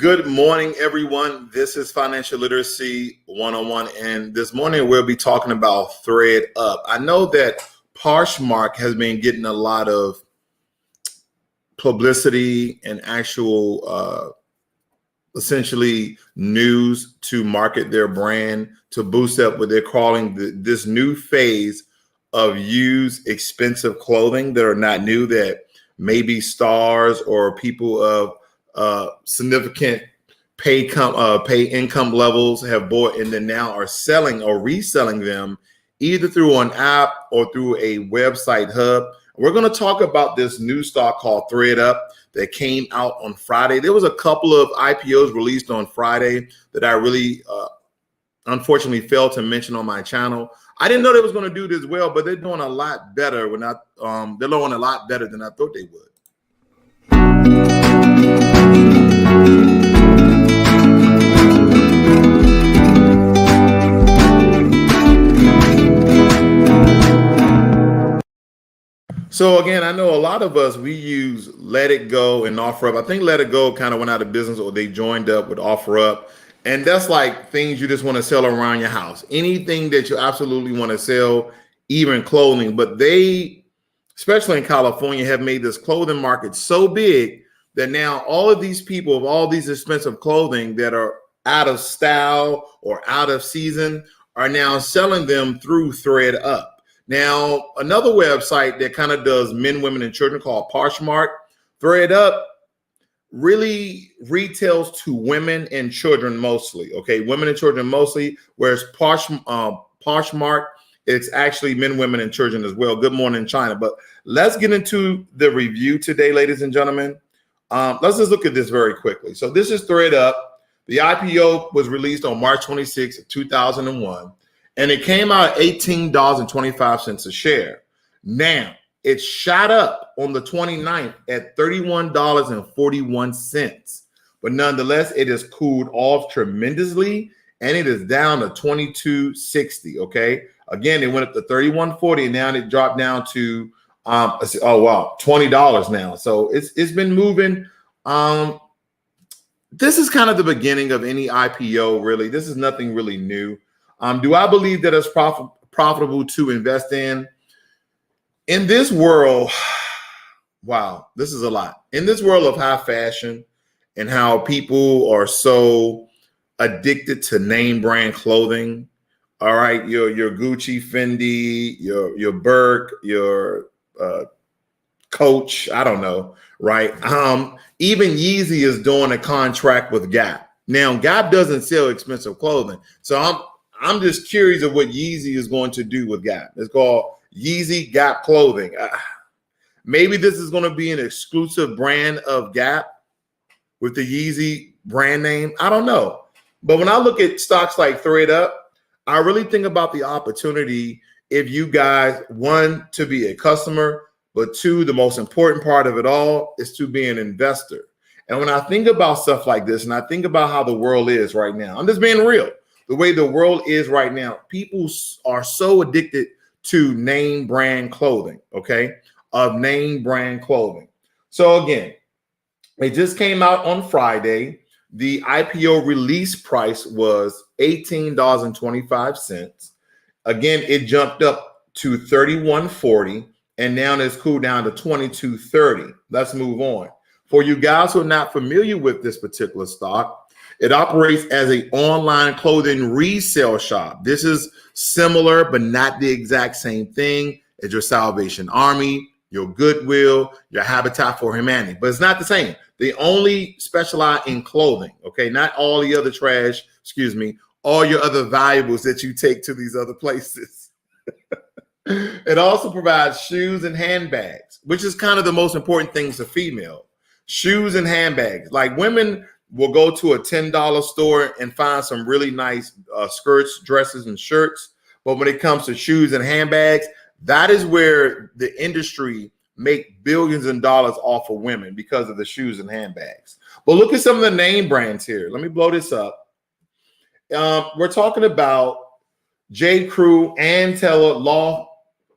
Good morning, everyone. This is Financial Literacy 101, and this morning we'll be talking about ThredUp. I know that Poshmark has been getting a lot of publicity and actual essentially news to market their brand, to boost up what they're calling this new phase of used expensive clothing that are not new, that maybe stars or people of significant pay income levels have bought and then now are selling or reselling them either through an app or through a website hub. We're going to talk about this new stock called ThredUp that came out on Friday. There was a couple of IPOs released on Friday that I really unfortunately failed to mention on my channel. I didn't know they was going to do this well, but they're doing a lot better. They're doing a lot better than I thought they would. So again, I know a lot of us, we use Let It Go and OfferUp. I think Let It Go kind of went out of business, or they joined up with OfferUp. And that's like things you just want to sell around your house. Anything that you absolutely want to sell, even clothing. But they, especially in California, have made this clothing market so big that now all of these people of all these expensive clothing that are out of style or out of season are now selling them through ThredUp. Now, another website that kind of does men, women, and children called Poshmark, ThredUp really retails to women and children mostly. Okay, women and children mostly, whereas Poshmark, it's actually men, women, and children as well. Good morning, China. But let's get into the review today, ladies and gentlemen. Let's just look at this very quickly. So this is ThredUp. The IPO was released on March 26, 2001. And it came out at $18.25 a share. Now, it shot up on the 29th at $31.41. But nonetheless, it has cooled off tremendously, and it is down to $22.60, okay? Again, it went up to $31.40, and now it dropped down to, $20 now. So it's been moving. This is kind of the beginning of any IPO, really. This is nothing really new. Do I believe that it's profitable to invest in? In this world, wow, this is a lot. In this world of high fashion and how people are so addicted to name brand clothing, all right, your Gucci, Fendi, your Burke, your Coach, I don't know, right? Even Yeezy is doing a contract with Gap. Now, Gap doesn't sell expensive clothing, so I'm just curious of what Yeezy is going to do with Gap. It's called Yeezy Gap Clothing. Maybe this is going to be an exclusive brand of Gap with the Yeezy brand name. I don't know. But when I look at stocks like ThredUp, I really think about the opportunity if you guys, one, to be a customer, but two, the most important part of it all is to be an investor. And when I think about stuff like this, and I think about how the world is right now, I'm just being real. The way the world is right now, people are so addicted to name brand clothing, okay? Of name brand clothing. So again, it just came out on Friday. The IPO release price was $18.25. Again, it jumped up to $31.40, and now it's cooled down to $22.30. Let's move on. For you guys who are not familiar with this particular stock, it operates as an online clothing resale shop. This is similar, but not the exact same thing as your Salvation Army, your Goodwill, your Habitat for Humanity, but it's not the same. They only specialize in clothing, okay? Not all the other trash, all your other valuables that you take to these other places. It also provides shoes and handbags, which is kind of the most important things to female. Shoes and handbags. Like women will go to a $10 store and find some really nice skirts, dresses, and shirts. But when it comes to shoes and handbags, that is where the industry make billions of dollars off of women because of the shoes and handbags. But look at some of the name brands here. Let me blow this up. We're talking about J. Crew and Taylor LOFT,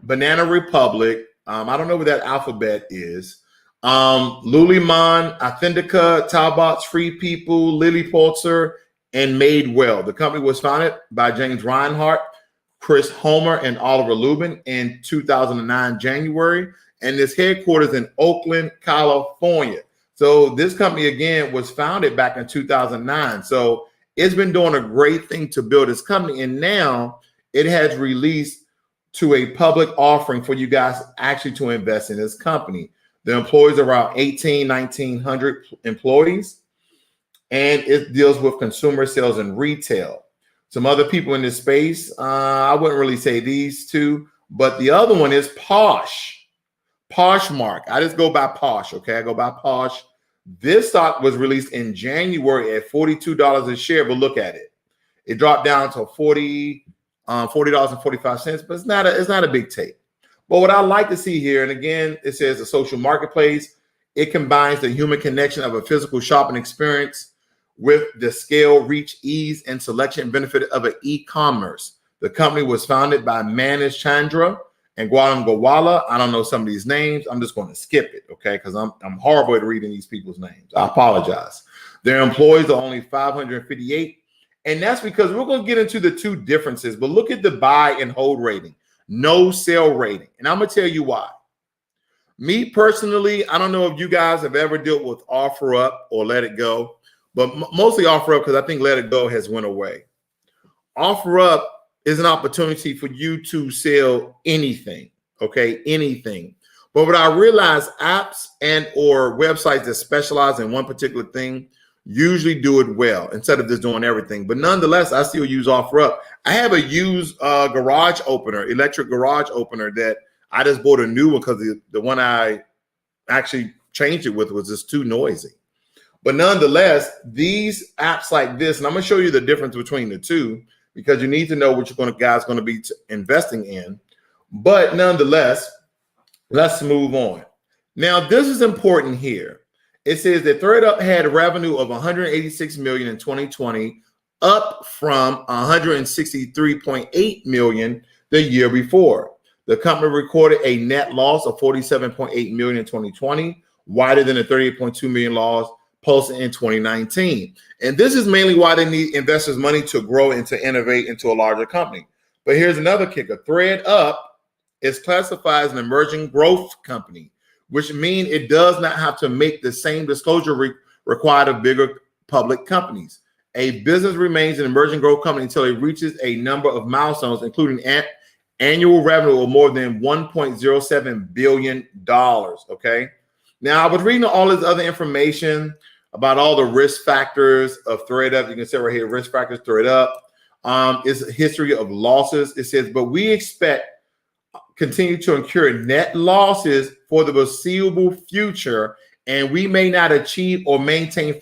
Banana Republic. I don't know what that alphabet is. Lululemon Athletica, Talbots, Free People, Lilly Pulitzer, and Madewell. The company was founded by James Reinhart, Chris Homer, and Oliver Lubin in 2009 January, and its headquarters in Oakland, California. So this company, again, was founded back in 2009. So it's been doing a great thing to build this company, and now it has released to a public offering for you guys actually to invest in this company. The employees are around 1,900 employees, and it deals with consumer sales and retail. Some other people in this space, I wouldn't really say these two, but the other one is Posh. Poshmark. I just go by Posh, okay? I go by Posh. This stock was released in January at $42 a share, but look at it. It dropped down to $40.45, but it's not a big take. But what I like to see here, and again, it says a social marketplace. It combines the human connection of a physical shopping experience with the scale, reach, ease, and selection benefit of an e-commerce. The company was founded by Manish Chandra and Gautam Gowala. I don't know some of these names. I'm just going to skip it, okay? Because I'm horrible at reading these people's names. I apologize. Their employees are only 558, and that's because we're going to get into the two differences. But look at the buy and hold rating. No sell rating. And I'm going to tell you why. Me personally, I don't know if you guys have ever dealt with OfferUp or Let It Go, but mostly OfferUp because I think Let It Go has went away. OfferUp is an opportunity for you to sell anything, okay? Anything. But what I realize, apps and or websites that specialize in one particular thing usually do it well instead of just doing everything. But nonetheless, I still use OfferUp. I have a used garage opener, electric garage opener that I just bought a new one because the one I actually changed it with was just too noisy. But nonetheless, these apps like this, and I'm going to show you the difference between the two because you need to know what you're guys going to be investing in. But nonetheless, let's move on. Now, this is important here. It says that ThredUp had a revenue of $186 million in 2020, up from $163.8 million the year before. The company recorded a net loss of $47.8 million in 2020, wider than the $38.2 million loss posted in 2019. And this is mainly why they need investors' money to grow and to innovate into a larger company. But here's another kicker. ThredUp is classified as an emerging growth company, which means it does not have to make the same disclosure required of bigger public companies. A business remains an emerging growth company until it reaches a number of milestones, including annual revenue of more than $1.07 billion, okay? Now, I was reading all this other information about all the risk factors of ThredUp. You can see right here, risk factors, ThredUp. It's a history of losses. It says, but we expect continue to incur net losses for the foreseeable future, and we may not achieve or maintain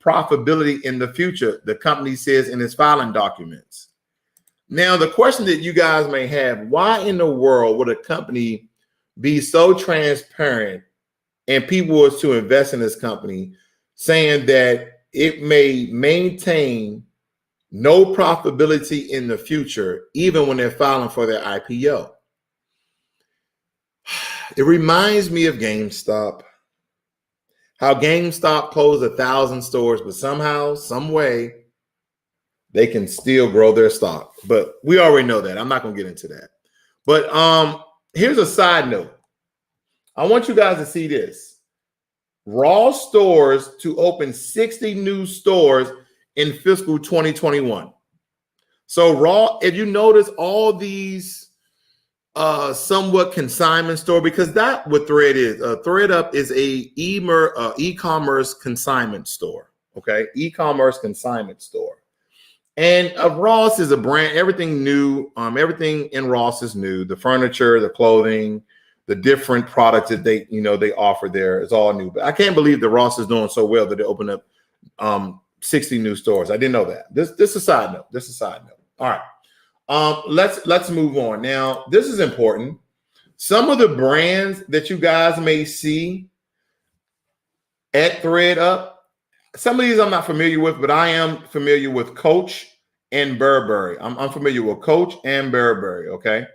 profitability in the future, the company says in its filing documents. Now, the question that you guys may have, why in the world would a company be so transparent and people was to invest in this company saying that it may maintain no profitability in the future, even when they're filing for their IPO? It reminds me of GameStop. How GameStop closed 1,000 stores, but somehow, some way, they can still grow their stock. But we already know that. I'm not going to get into that. But here's a side note. I want you guys to see this. Ross Stores to open 60 new stores in fiscal 2021. So Raw, if you notice all these somewhat consignment store, because that's what Thread is. ThredUp is a e-commerce consignment store. Okay, e-commerce consignment store. And Ross is a brand. Everything new. Everything in Ross is new. The furniture, the clothing, the different products that they offer there is all new. But I can't believe that Ross is doing so well that they opened up 60 new stores. I didn't know that. This is a side note. This is a side note. All right. Let's move on. Now, this is important. Some of the brands that you guys may see at ThredUp, some of these I'm not familiar with, but I am familiar with Coach and Burberry. I'm familiar with Coach and Burberry, okay?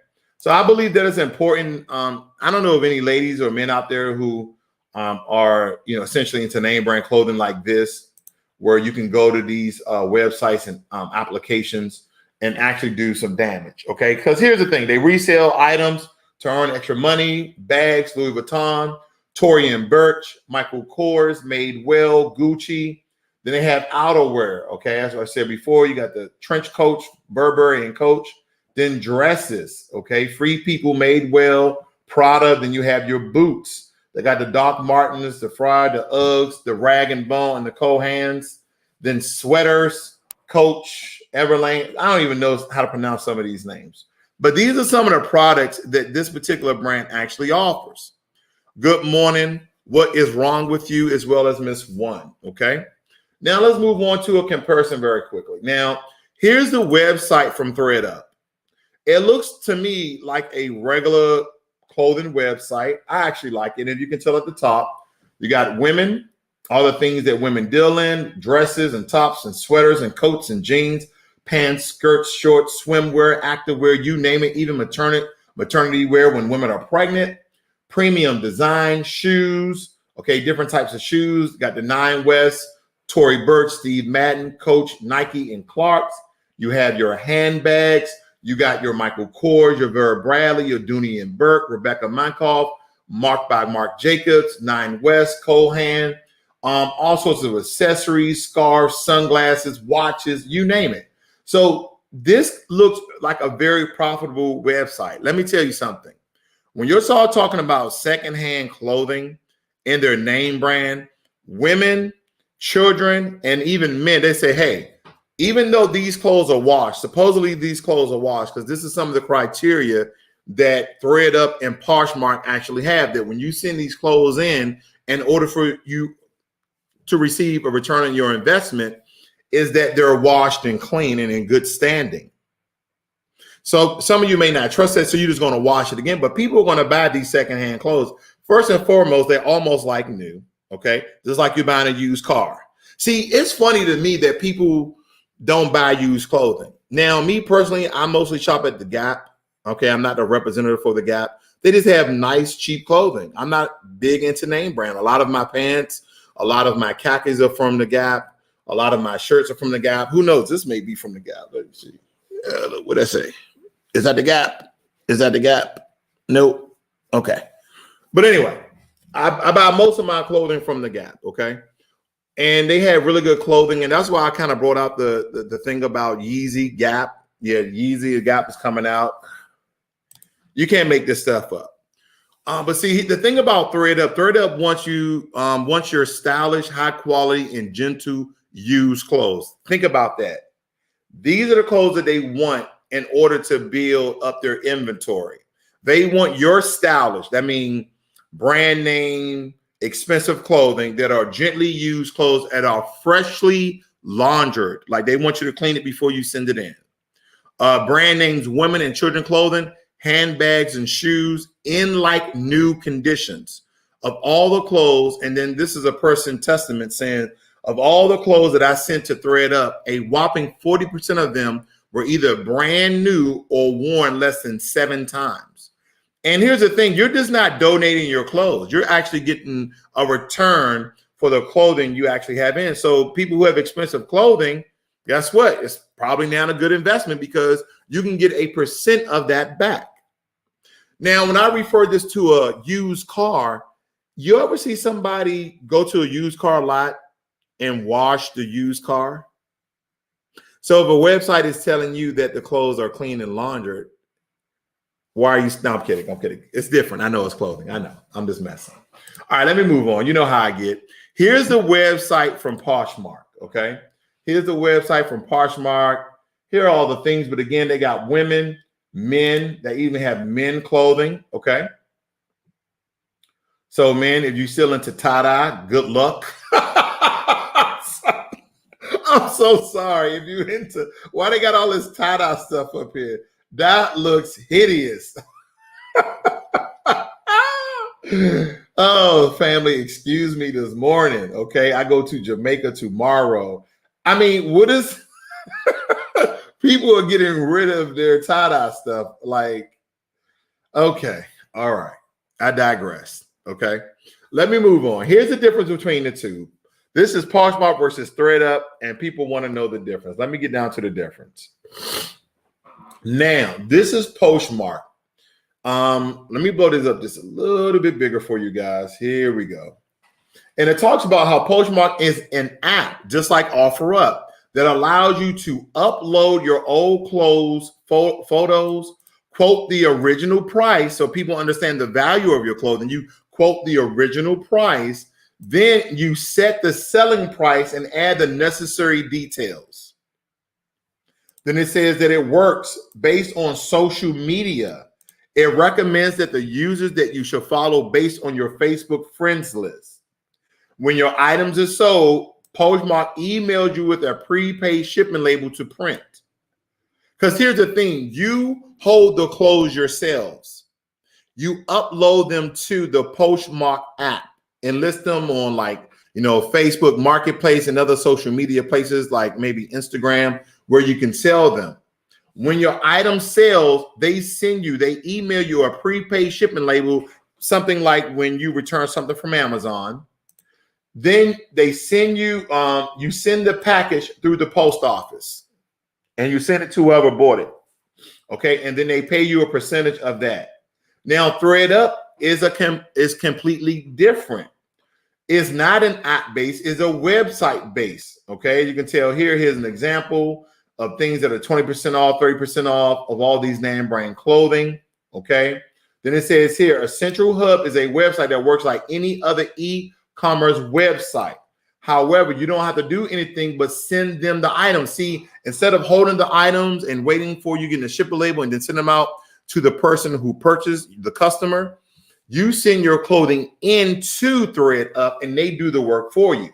So I believe that it's important. I don't know of any ladies or men out there who are, essentially into name brand clothing like this, where you can go to these websites and applications and actually do some damage. Okay, because here's the thing: they resell items to earn extra money. Bags, Louis Vuitton, Tory and Burch, Michael Kors, Madewell, Gucci. Then they have outerwear. Okay, as I said before, you got the trench coat, Burberry and Coach. Then dresses. Okay, Free People, Madewell, Prada. Then you have your boots. They got the Doc Martens, the Fry, the Uggs, the Rag and Bone, and the Cohans. Then sweaters, Coach, Everlane. I don't even know how to pronounce some of these names. But these are some of the products that this particular brand actually offers. Good morning. What is wrong with you, as well as Miss One. Okay. Now let's move on to a comparison very quickly. Now, here's the website from ThredUp. It looks to me like a regular clothing website. I actually like it. And you can tell at the top, you got women, all the things that women deal in, dresses and tops and sweaters and coats and jeans, pants, skirts, shorts, swimwear, activewear, you name it, even maternity wear when women are pregnant, premium design, shoes, okay, different types of shoes. Got the Nine West, Tory Burch, Steve Madden, Coach, Nike, and Clark's. You have your handbags. You got your Michael Kors, your Vera Bradley, your Dooney and Burke, Rebecca Minkoff, Marked by Marc Jacobs, Nine West, Cohan, all sorts of accessories, scarves, sunglasses, watches, you name it. So this looks like a very profitable website. Let me tell you something. When you're all talking about secondhand clothing in their name brand, women, children, and even men, they say, hey, even though these clothes are washed, supposedly these clothes are washed, because this is some of the criteria that ThredUp and Poshmark actually have, that when you send these clothes in order for you to receive a return on your investment, is that they're washed and clean and in good standing. So some of you may not trust that, so you're just going to wash it again. But people are going to buy these secondhand clothes. First and foremost, they're almost like new, okay? Just like you're buying a used car. See, it's funny to me that people don't buy used clothing. Now, me personally, I mostly shop at the Gap. Okay, I'm not the representative for the Gap. They just have nice, cheap clothing. I'm not big into name brand. A lot of my pants, a lot of my khakis are from the Gap. A lot of my shirts are from the Gap. Who knows? This may be from the Gap. Let me see. What I say? Is that the Gap? Is that the Gap? Nope. Okay. But anyway, I buy most of my clothing from the Gap. Okay. And they had really good clothing. And that's why I kind of brought out the thing about Yeezy Gap. Yeah, Yeezy Gap is coming out. You can't make this stuff up. But see, the thing about ThredUp wants you, wants your stylish, high quality, and gentle used clothes. Think about that. These are the clothes that they want in order to build up their inventory. They want your stylish. That means brand name, expensive clothing that are gently used clothes that are freshly laundered. Like they want you to clean it before you send it in. Brand names, women and children clothing, handbags and shoes in like new conditions of all the clothes. And then this is a person testament saying of all the clothes that I sent to ThredUp, a whopping 40% of them were either brand new or worn less than 7 times. And here's the thing, you're just not donating your clothes. You're actually getting a return for the clothing you actually have in. So people who have expensive clothing, guess what? It's probably now a good investment because you can get a % of that back. Now, when I refer this to a used car, you ever see somebody go to a used car lot and wash the used car? So if a website is telling you that the clothes are clean and laundered, why are you? No, I'm kidding. I'm kidding. It's different. I know it's clothing. I know. I'm just messing. All right, let me move on. You know how I get. Here's the website from Poshmark. Okay. Here's the website from Poshmark. Here are all the things. But again, they got women, men. They even have men clothing. Okay. So, men, if you're still into tie-dye, good luck. I'm so sorry. If you're into, why they got all this tie-dye stuff up here? That looks hideous. Oh, family, excuse me this morning. Okay, I go to Jamaica tomorrow. I mean, what is people are getting rid of their tie-dye stuff? Like, Okay. All right. I digress. Okay. Let me move on. Here's the difference between the two. This is Poshmark versus ThredUp, and people want to know the difference. Let me get down to the difference. Now, this is Poshmark. Let me blow this up just a little bit bigger for you guys. Here we go. And it talks about how Poshmark is an app, just like OfferUp, that allows you to upload your old clothes, photos, quote the original price so people understand the value of your clothing. You quote the original price, then you set the selling price and add the necessary details. Then it says that it works based on social media. It recommends that the users that you should follow based on your Facebook friends list. When your items are sold, Poshmark emails you with a prepaid shipment label to print. Because here's the thing, you hold the clothes yourselves. You upload them to the Poshmark app and list them on Facebook Marketplace and other social media places like maybe Instagram where you can sell them. When your item sells, they email you a prepaid shipment label, something like when you return something from Amazon. Then they send you, you send the package through the post office and you send it to whoever bought it. Okay. And then they pay you a percentage of that. Now, ThredUp is completely different. It's not an app base, it's a website base. Okay. You can tell here, here's an example of things that are 20% off, 30% off of all these name brand clothing. Okay. Then it says here, a central hub is a website that works like any other e-commerce website. However, you don't have to do anything but send them the items. See, instead of holding the items and waiting for you getting a shipper label and then send them out to the person who purchased, the customer, you send your clothing into ThredUp and they do the work for you.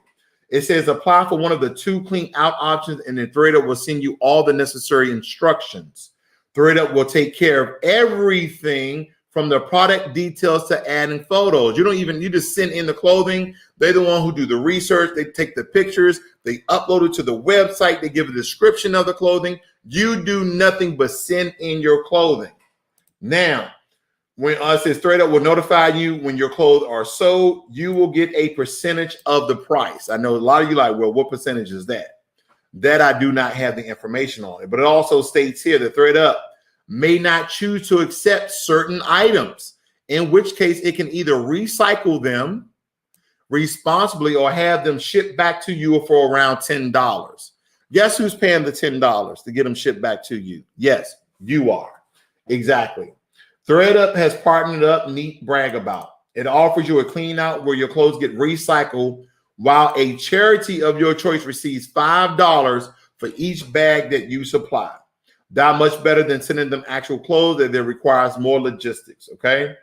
It says apply for one of the 2 clean out options and then ThredUp will send you all the necessary instructions. ThredUp will take care of everything from the product details to adding photos. You just send in the clothing. They're the one who do the research. They take the pictures. They upload it to the website. They give a description of the clothing. You do nothing but send in your clothing. Now, when it says ThredUp will notify you when your clothes are sold, you will get a percentage of the price. I know a lot of you like, well, what percentage is that? That I do not have the information on it. But it also states here that ThredUp may not choose to accept certain items, in which case it can either recycle them responsibly or have them shipped back to you for around $10. Guess who's paying the $10 to get them shipped back to you? Yes, you are. Exactly. ThredUp has partnered up, neat brag about. It offers you a clean out where your clothes get recycled while a charity of your choice receives $5 for each bag that you supply. That much better than sending them actual clothes that requires more logistics. Okay.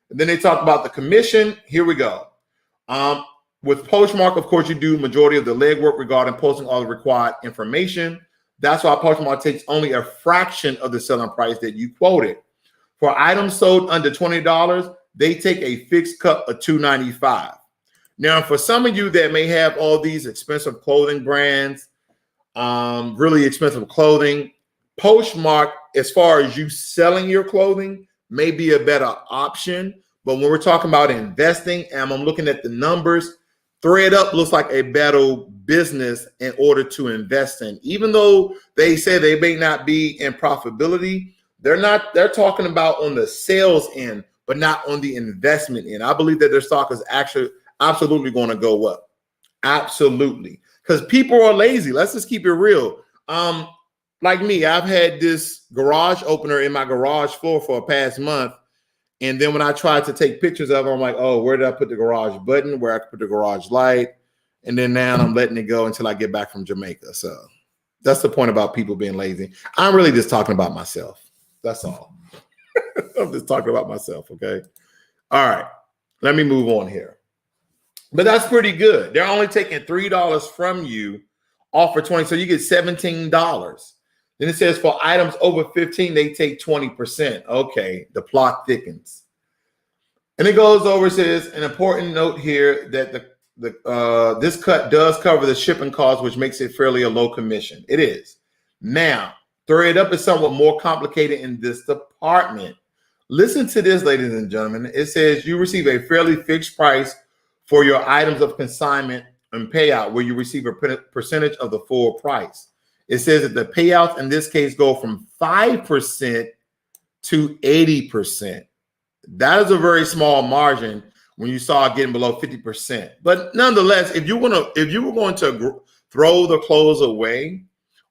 And then they talk about the commission. Here we go. With Poshmark, of course, you do majority of the legwork regarding posting all the required information. That's why Poshmark takes only a fraction of the selling price that you quoted. For items sold under $20, they take a fixed cut of $2.95. Now, for some of you that may have all these expensive clothing brands, really expensive clothing, Poshmark, as far as you selling your clothing, may be a better option. But when we're talking about investing and I'm looking at the numbers, ThredUp looks like a better business in order to invest in. Even though they say they may not be in profitability, they're talking about on the sales end, but not on the investment end. I believe that their stock is actually absolutely going to go up. Absolutely. Because people are lazy. Let's just keep it real. Like me, I've had this garage opener in my garage floor for a past month. And then when I tried to take pictures of it, I'm like, oh, where did I put the garage button? Where I could put the garage light? And then now I'm letting it go until I get back from Jamaica. So that's the point about people being lazy. I'm really just talking about myself. That's all. I'm just talking about myself, okay? All right, let me move on here. But that's pretty good. They're only taking $3 from you off for 20, so you get $17. Then it says for items over 15, they take 20%. Okay, the plot thickens. And it goes over, it says an important note here that this cut does cover the shipping cost, which makes it fairly a low commission. It is. Now, ThredUp is somewhat more complicated in this department. Listen to this, ladies and gentlemen. It says you receive a fairly fixed price for your items of consignment and payout, where you receive a percentage of the full price. It says that the payouts in this case go from 5% to 80%. That is a very small margin when you start getting below 50%. But nonetheless, if you were going to throw the clothes away,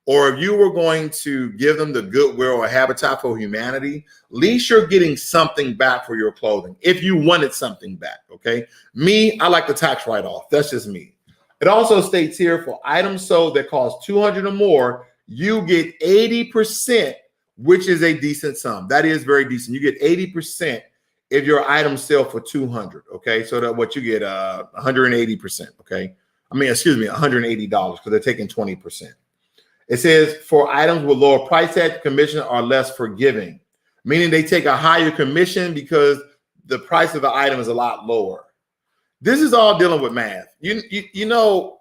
or if you were going to give them the Goodwill or Habitat for Humanity, at least you're getting something back for your clothing if you wanted something back, okay? Me, I like the tax write-off. That's just me. It also states here for items sold that cost $200 or more, you get 80%, which is a decent sum. That is very decent. You get 80% if your items sell for $200, okay? So that what you get 180%, okay? I mean, excuse me, $180 because they're taking 20%. It says for items with lower price tag, commission are less forgiving, meaning they take a higher commission because the price of the item is a lot lower. This is all dealing with math. You know,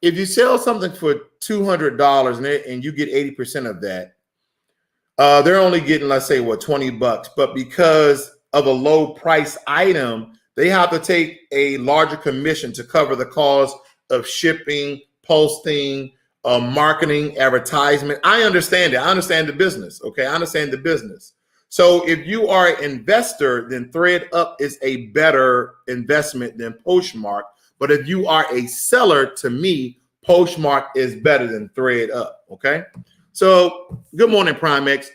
if you sell something for $200 and you get 80% of that, they're only getting, let's say, what, $20. But because of a low price item, they have to take a larger commission to cover the cost of shipping, posting, marketing, advertisement. I understand it. I understand the business. Okay. I understand the business. So if you are an investor, then ThredUp is a better investment than Poshmark. But if you are a seller, to me, Poshmark is better than ThredUp. Okay. So good morning, Primex.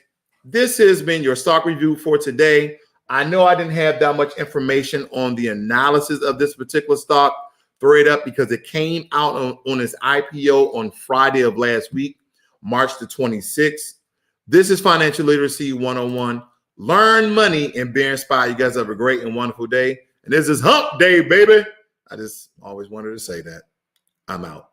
This has been your stock review for today. I know I didn't have that much information on the analysis of this particular stock, ThredUp, because it came out on its IPO on Friday of last week, March the 26th. This is Financial Literacy 101. Learn money and be inspired. You guys have a great and wonderful day. And this is Hump Day, baby. I just always wanted to say that. I'm out.